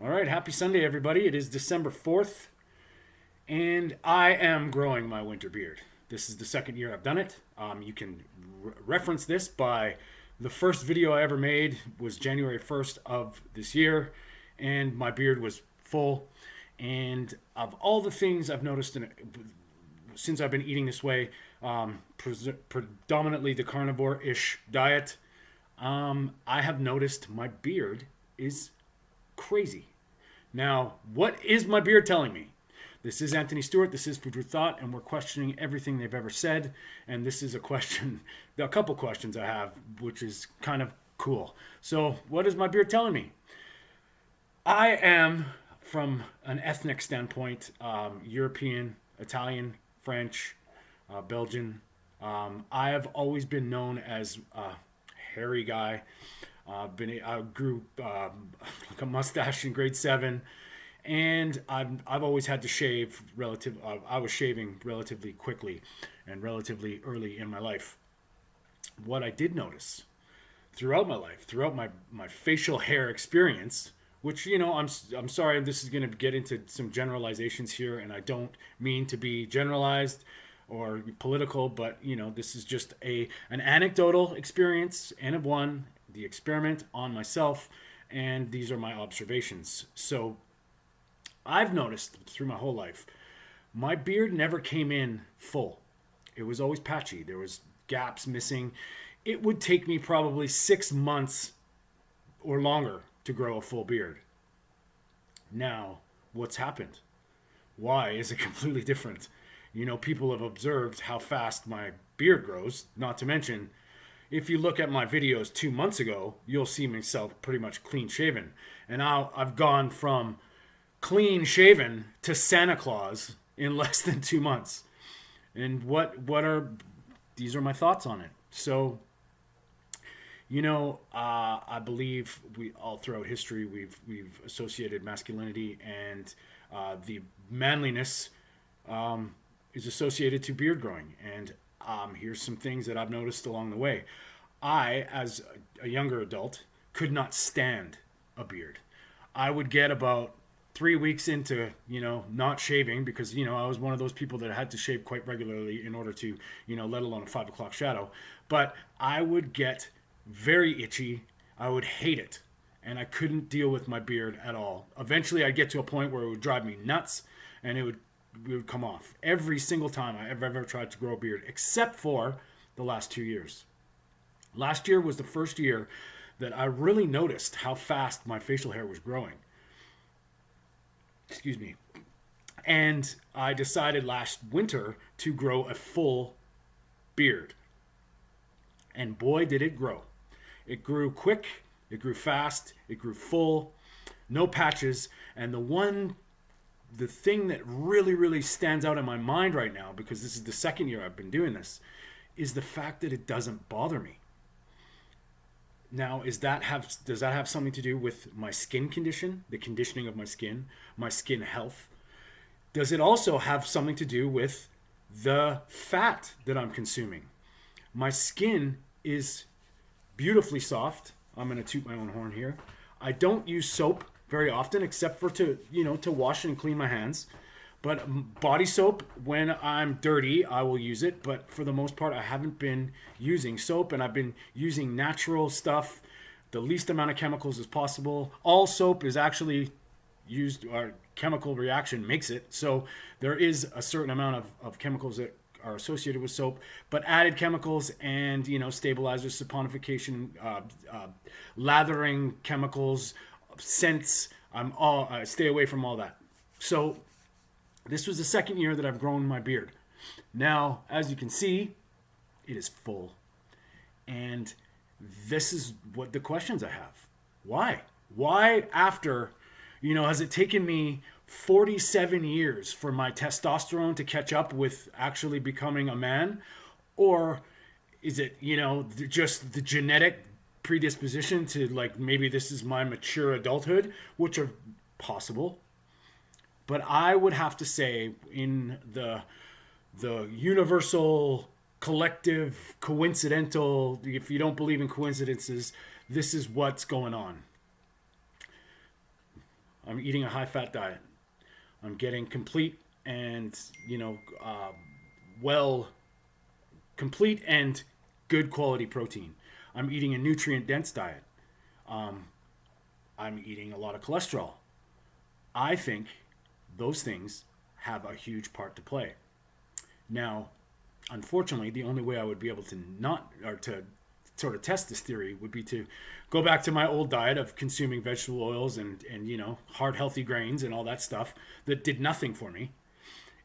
All right, happy Sunday, everybody. It is December 4th, and I am growing my winter beard. This is the second year I've done it. You can reference this by the first video I ever made was January 1st of this year, and my beard was full. And of all the things I've noticed since I've been eating this way, predominantly the carnivore-ish diet, I have noticed my beard is crazy. Now, what is my beard telling me? This is Anthony Stewart. This is Food for Thought, and we're questioning everything they've ever said. And this is a couple questions I have, which is kind of cool. So, what is my beard telling me? I am, from an ethnic standpoint, European, Italian, French, Belgian. I have always been known as a hairy guy. I grew like a mustache in grade 7, and I've always had to shave I was shaving relatively quickly and relatively early in my life. What I did notice throughout my life, throughout my facial hair experience, which I'm sorry, this is going to get into some generalizations here, and I don't mean to be generalized or political, but this is just an anecdotal experience, N of one, the experiment on myself, and these are my observations. So I've noticed through my whole life, my beard never came in full. It was always patchy. There was gaps missing. It would take me probably 6 months or longer to grow a full beard. Now, what's happened? Why is it completely different? People have observed how fast my beard grows, not to mention if you look at my videos 2 months ago, you'll see myself pretty much clean shaven. And now I've gone from clean shaven to Santa Claus in less than 2 months. And these are my thoughts on it. So, I believe we all throughout history we've associated masculinity and the manliness is associated to beard growing. And here's some things that I've noticed along the way. I, as a younger adult, could not stand a beard. I would get about 3 weeks into, not shaving because, I was one of those people that had to shave quite regularly in order to, let alone a 5 o'clock shadow. But I would get very itchy. I would hate it. And I couldn't deal with my beard at all. Eventually, I'd get to a point where it would drive me nuts and it would come off every single time I ever tried to grow a beard, except for the last 2 years. Last year was the first year that I really noticed how fast my facial hair was growing. Excuse me. And I decided last winter to grow a full beard. And boy, did it grow. It grew quick, it grew fast, it grew full, no patches. And the thing that really, really stands out in my mind right now, because this is the second year I've been doing this, is the fact that it doesn't bother me. Now, does that have something to do with my skin condition, the conditioning of my skin health? Does it also have something to do with the fat that I'm consuming? My skin is beautifully soft. I'm going to toot my own horn here. I don't use soap very often, except for to wash and clean my hands. But body soap, when I'm dirty, I will use it. But for the most part, I haven't been using soap, and I've been using natural stuff, the least amount of chemicals as possible. All soap is actually used, or chemical reaction makes it. So there is a certain amount of chemicals that are associated with soap, but added chemicals and stabilizers, saponification, lathering chemicals, scents, I stay away from all that. So this was the second year that I've grown my beard. Now, as you can see, it is full. And this is what the questions I have. Why? Why after, has it taken me 47 years for my testosterone to catch up with actually becoming a man? Or is it, just the genetic predisposition to maybe this is my mature adulthood, which are possible. But I would have to say in the universal collective coincidental, if you don't believe in coincidences, this is what's going on. I'm eating a high-fat diet. I'm getting complete and, well, complete and good quality protein. I'm eating a nutrient-dense diet. I'm eating a lot of cholesterol. I think those things have a huge part to play. Now, unfortunately, the only way I would be able to not, or to sort of test this theory would be to go back to my old diet of consuming vegetable oils and hard healthy grains and all that stuff that did nothing for me.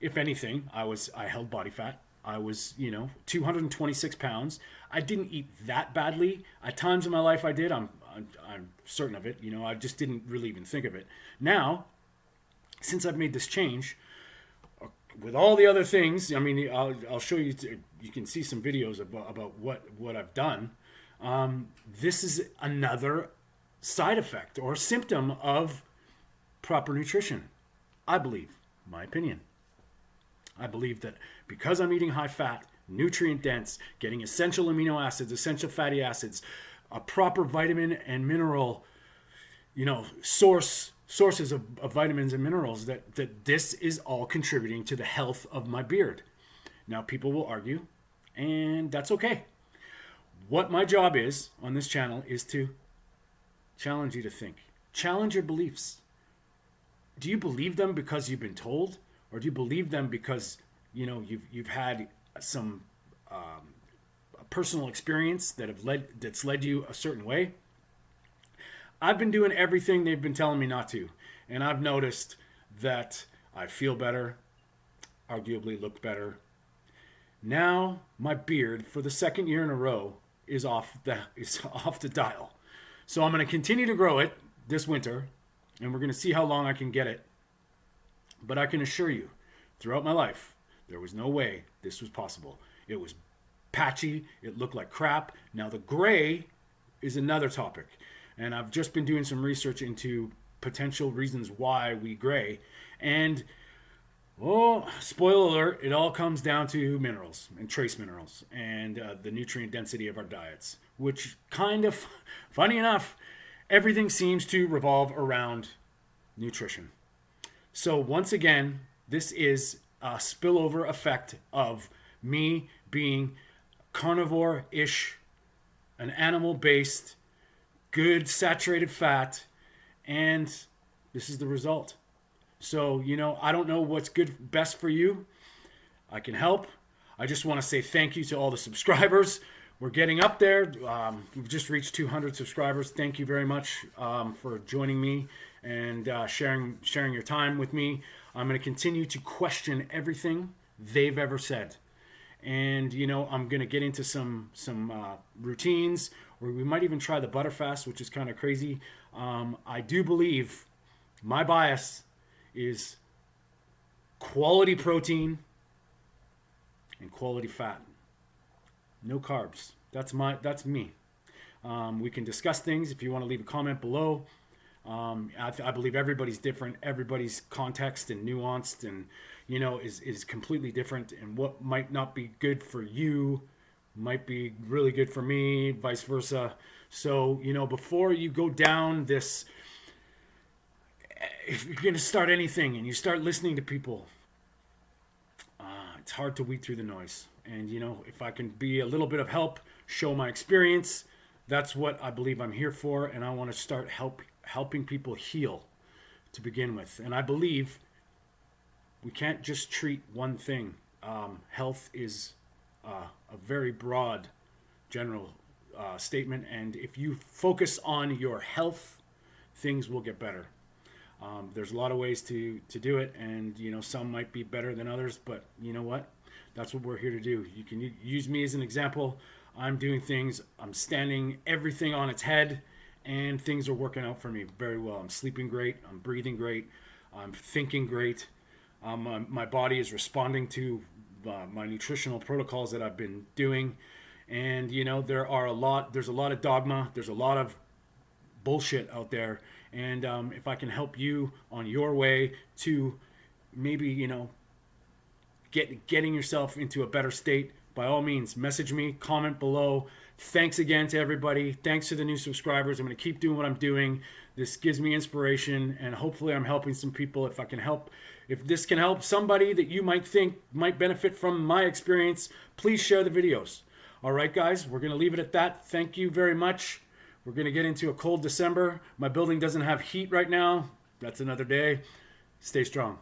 If anything, I held body fat. I was 226 pounds. I didn't eat that badly. At times in my life I did. I'm certain of it. I just didn't really even think of it. Now, since I've made this change, with all the other things, I mean, I'll show you. You can see some videos about what I've done. This is another side effect or symptom of proper nutrition. I believe, my opinion. I believe that because I'm eating high fat, nutrient dense, getting essential amino acids, essential fatty acids, a proper vitamin and mineral, sources of vitamins and minerals, that this is all contributing to the health of my beard. Now, people will argue, and that's okay. What my job is on this channel is to challenge you to think. Challenge your beliefs. Do you believe them because you've been told? Or do you believe them because, you've had some personal experience that's led you a certain way? I've been doing everything they've been telling me not to. And I've noticed that I feel better, arguably look better. Now my beard, for the second year in a row, is off the dial. So I'm going to continue to grow it this winter, and we're going to see how long I can get it. But I can assure you, throughout my life, there was no way this was possible. It was patchy. It looked like crap. Now the gray is another topic. And I've just been doing some research into potential reasons why we gray. And, spoiler alert, it all comes down to minerals and trace minerals and the nutrient density of our diets, which kind of, funny enough, everything seems to revolve around nutrition. So once again, this is a spillover effect of me being carnivore-ish, an animal-based, good saturated fat, and this is the result. So, I don't know what's best for you. I can help. I just want to say thank you to all the subscribers. We're getting up there. We've just reached 200 subscribers. Thank you very much for joining me and sharing your time with me. I'm going to continue to question everything they've ever said. And, I'm going to get into some routines, or we might even try the butter fast, which is kind of crazy. I do believe my bias is quality protein and quality fat. No carbs. That's me. We can discuss things if you want to leave a comment below. I believe everybody's different. Everybody's context and nuanced and, is completely different. And what might not be good for you might be really good for me, vice versa. So, before you go down this, if you're going to start anything and you start listening to people, it's hard to weed through the noise. And, if I can be a little bit of help, show my experience, that's what I believe I'm here for. And I want to start helping people heal to begin with. And I believe we can't just treat one thing. Health is a very broad general statement. And if you focus on your health, things will get better. There's a lot of ways to do it. And, some might be better than others. But you know what? That's what we're here to do. You can use me as an example. I'm doing things. I'm standing everything on its head. And things are working out for me very well. I'm sleeping great. I'm breathing great. I'm thinking great. My body is responding to my nutritional protocols that I've been doing. And, there's a lot of dogma. There's a lot of bullshit out there. And if I can help you on your way to maybe, getting yourself into a better state, by all means, message me, comment below. Thanks again to everybody. Thanks to the new subscribers. I'm going to keep doing what I'm doing. This gives me inspiration, and hopefully I'm helping some people. If I can help, if this can help somebody that you might think might benefit from my experience, please share the videos. All right, guys, we're going to leave it at that. Thank you very much. We're going to get into a cold December. My building doesn't have heat right now. That's another day. Stay strong.